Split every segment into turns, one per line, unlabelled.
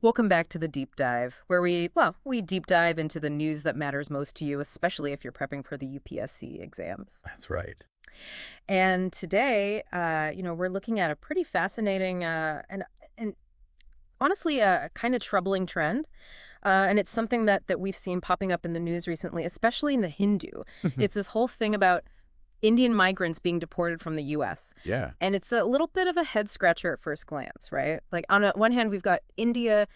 Welcome back to the deep dive, where we deep dive into the news that matters most to you, especially if you're prepping for the UPSC exams.
That's right.
And today, we're looking at a pretty fascinating and honestly a kind of troubling trend. And it's something that we've seen popping up in the news recently, especially in the Hindu. It's this whole thing about Indian migrants being deported from the U.S.
Yeah.
And it's a little bit of a head scratcher at first glance, right? Like on one hand, we've got India,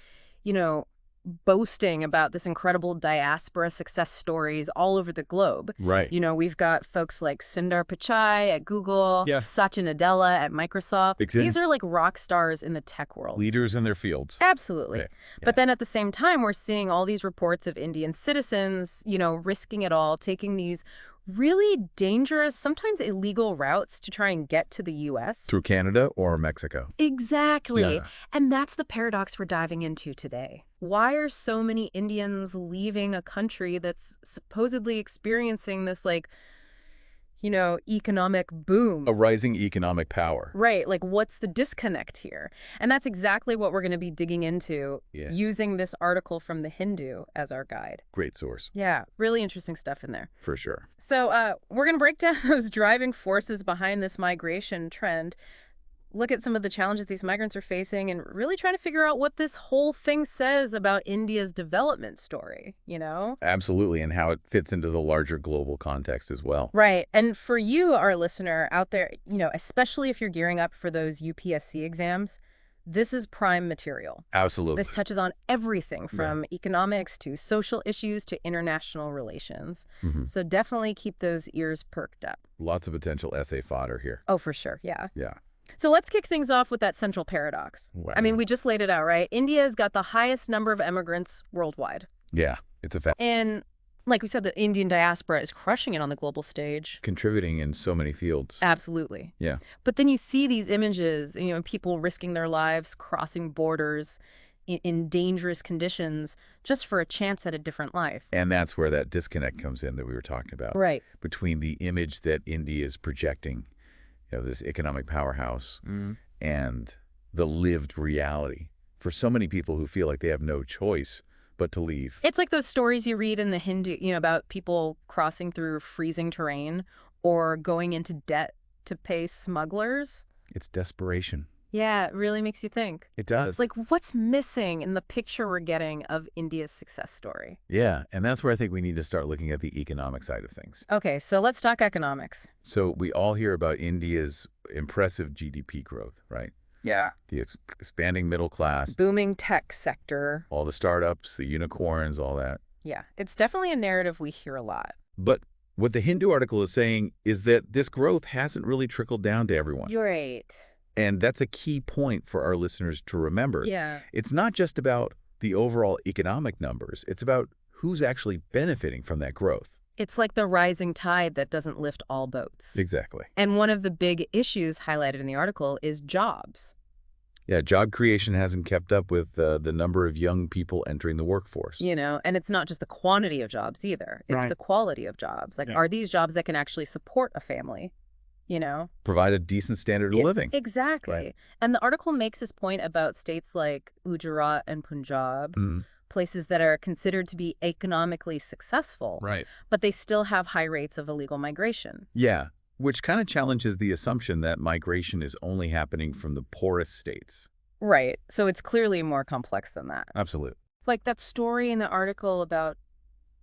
boasting about this incredible diaspora success stories all over the globe.
Right.
We've got folks like Sundar Pichai at Google,
Yeah.
Satya Nadella at Microsoft.
Exactly.
These are like rock stars in the tech world.
Leaders in their fields.
Absolutely.
Yeah.
But then at the same time, we're seeing all these reports of Indian citizens, risking it all, taking these really dangerous, sometimes illegal routes to try and get to the U.S.
Through Canada or Mexico.
Exactly.
Yeah.
And that's the paradox we're diving into today. Why are so many Indians leaving a country that's supposedly experiencing this, economic boom?
A rising economic power.
Right. Like, what's the disconnect here? And that's exactly what we're going to be digging into using this article from The Hindu as our guide.
Great source.
Yeah. Really interesting stuff in there.
For sure.
So we're going to break down those driving forces behind this migration trend, look at some of the challenges these migrants are facing, and really trying to figure out what this whole thing says about India's development story,
Absolutely, and how it fits into the larger global context as well.
Right. And for you, our listener out there, especially if you're gearing up for those UPSC exams, this is prime material.
Absolutely.
This touches on everything from economics to social issues to international relations. So definitely keep those ears perked up.
Lots of potential essay fodder here.
Oh, for sure. Yeah.
Yeah.
So let's kick things off with that central paradox.
Wow.
I mean, we just laid it out, right? India's got the highest number of immigrants worldwide.
Yeah. It's a fact.
And like we said, the Indian diaspora is crushing it on the global stage.
Contributing in so many fields.
Absolutely.
Yeah.
But then you see these images, people risking their lives, crossing borders in dangerous conditions just for a chance at a different life.
And that's where that disconnect comes in that we were talking about.
Right.
Between the image that India is projecting, this economic powerhouse, and the lived reality for so many people who feel like they have no choice but to leave.
It's like those stories you read in the Hindu, about people crossing through freezing terrain or going into debt to pay smugglers.
It's desperation.
Yeah, it really makes you think.
It does.
Like, what's missing in the picture we're getting of India's success story?
Yeah, and that's where I think we need to start looking at the economic side of things.
Okay, so let's talk economics.
So we all hear about India's impressive GDP growth, right?
Yeah.
The expanding middle class.
Booming tech sector.
All the startups, the unicorns, all that.
Yeah, it's definitely a narrative we hear a lot.
But what the Hindu article is saying is that this growth hasn't really trickled down to everyone.
You're right.
And that's a key point for our listeners to remember.
Yeah.
It's not just about the overall economic numbers. It's about who's actually benefiting from that growth.
It's like the rising tide that doesn't lift all boats.
Exactly.
And one of the big issues highlighted in the article is jobs.
Yeah, job creation hasn't kept up with the number of young people entering the workforce.
And it's not just the quantity of jobs either. It's the quality of jobs. Like, are these jobs that can actually support a family?
Provide a decent standard of living.
Exactly.
Right.
And the article makes this point about states like Gujarat and Punjab, places that are considered to be economically successful,
Right.
but they still have high rates of illegal migration.
Yeah, which kind of challenges the assumption that migration is only happening from the poorest states.
Right. So it's clearly more complex than that.
Absolutely.
Like that story in the article about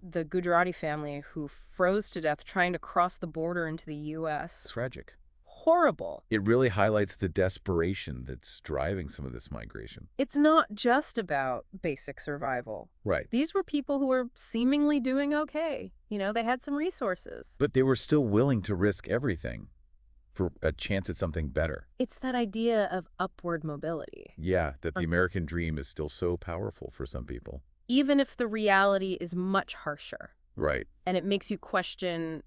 the Gujarati family who froze to death trying to cross the border into the U.S.
Tragic.
Horrible.
It really highlights the desperation that's driving some of this migration.
It's not just about basic survival.
Right.
These were people who were seemingly doing okay. They had some resources.
But they were still willing to risk everything for a chance at something better.
It's that idea of upward mobility.
Yeah, that the American dream is still so powerful for some people.
Even if the reality is much harsher.
Right.
And it makes you question,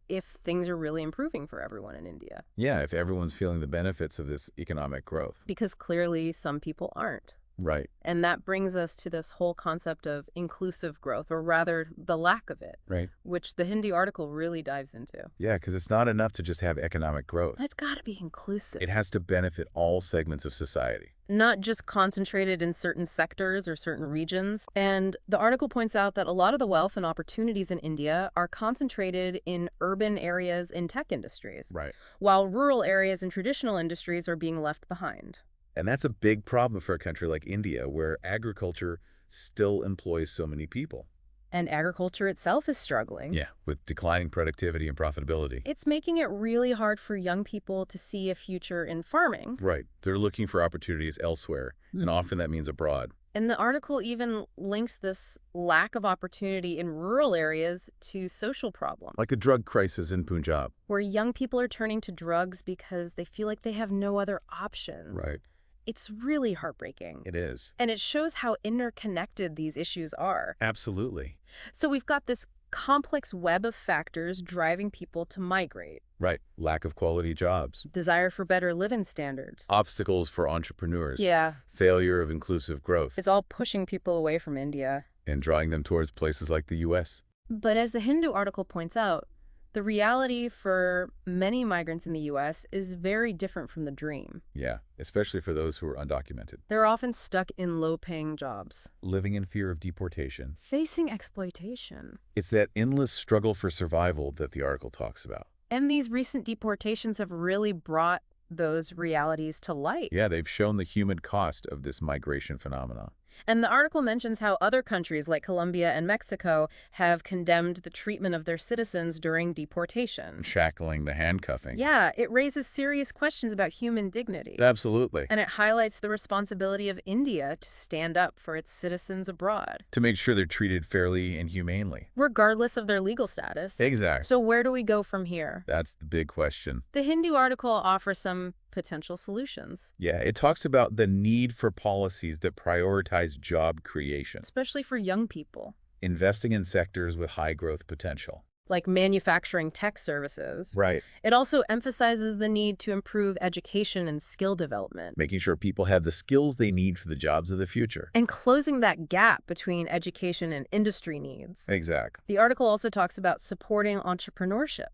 if things are really improving for everyone in India.
Yeah, if everyone's feeling the benefits of this economic growth.
Because clearly some people aren't.
Right.
And that brings us to this whole concept of inclusive growth, or rather the lack of it,
Right.
which the Hindu article really dives into.
Yeah, because it's not enough to just have economic growth.
It's got to be inclusive.
It has to benefit all segments of society.
Not just concentrated in certain sectors or certain regions. And the article points out that a lot of the wealth and opportunities in India are concentrated in urban areas in tech industries,
Right.
while rural areas and traditional industries are being left behind.
And that's a big problem for a country like India, where agriculture still employs so many people.
And agriculture itself is struggling.
Yeah, with declining productivity and profitability.
It's making it really hard for young people to see a future in farming.
Right. They're looking for opportunities elsewhere, and often that means abroad.
And the article even links this lack of opportunity in rural areas to social problems,
Like the drug crisis in Punjab.
where young people are turning to drugs because they feel like they have no other options.
Right.
It's really heartbreaking.
It is.
And it shows how interconnected these issues are.
Absolutely.
So we've got this complex web of factors driving people to migrate.
Right. Lack of quality jobs.
Desire for better living standards.
Obstacles for entrepreneurs.
Yeah,
Failure of inclusive growth.
it's all pushing people away from India.
And drawing them towards places like the U.S.
But as the Hindu article points out, the reality for many migrants in the U.S. is very different from the dream.
Yeah, especially for those who are undocumented.
They're often stuck in low-paying jobs,
Living in fear of deportation.
facing exploitation.
It's that endless struggle for survival that the article talks about.
And these recent deportations have really brought those realities to light.
Yeah, they've shown the human cost of this migration phenomenon.
And the article mentions how other countries like Colombia and Mexico have condemned the treatment of their citizens during deportation.
Shackling, the handcuffing.
Yeah, it raises serious questions about human dignity.
Absolutely.
And it highlights the responsibility of India to stand up for its citizens abroad,
To make sure they're treated fairly and humanely.
regardless of their legal status.
Exactly.
So where do we go from here?
That's the big question.
The Hindu article offers some potential solutions,
Yeah, it talks about the need for policies that prioritize job creation,
especially for young people,
investing in sectors with high growth potential.
like manufacturing tech services.
Right.
It also emphasizes the need to improve education and skill development,
Making sure people have the skills they need for the jobs of the future.
and closing that gap between education and industry needs.
Exactly.
The article also talks about supporting entrepreneurship,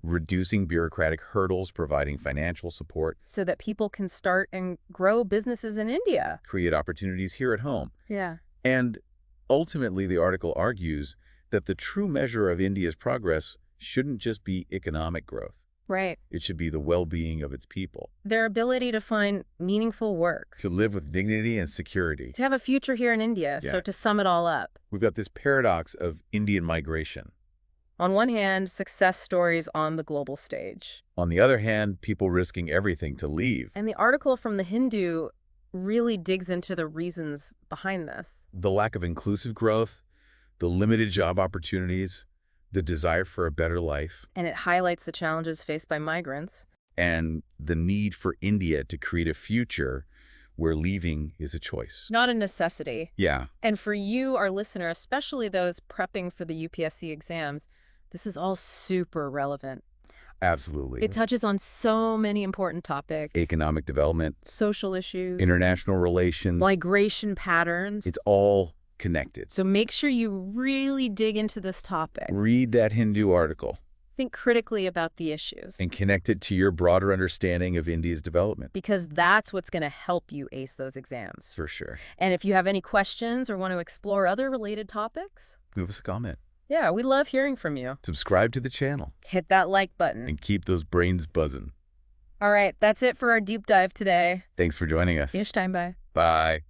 Reducing bureaucratic hurdles, providing financial support,
so that people can start and grow businesses in India.
create opportunities here at home.
Yeah.
And ultimately, the article argues that the true measure of India's progress shouldn't just be economic growth.
Right.
It should be the well-being of its people,
Their ability to find meaningful work,
to live with dignity and security.
to have a future here in India.
Yeah.
So to sum it all up,
We've got this paradox of Indian migration.
on one hand, success stories on the global stage.
On the other hand, people risking everything to leave.
And the article from the Hindu really digs into the reasons behind this.
The lack of inclusive growth, the limited job opportunities, the desire for a better life,
And it highlights the challenges faced by migrants.
and the need for India to create a future where leaving is a choice.
Not a necessity.
Yeah,
And for you, our listener, especially those prepping for the UPSC exams, this is all super relevant.
absolutely.
It touches on so many important topics.
Economic development,
Social issues,
international relations,
migration patterns.
it's all connected.
So make sure you really dig into this topic.
Read that Hindu article
Think critically about the issues,
and connect it to your broader understanding of India's development.
because that's what's going to help you ace those exams.
For sure.
And if you have any questions or want to explore other related topics,
Leave us a comment.
yeah, we love hearing from you.
Subscribe to the channel
Hit that like button.
and keep those brains buzzing.
All right, that's it for our deep dive today.
Thanks for joining us.
Ish time, bye.
Bye.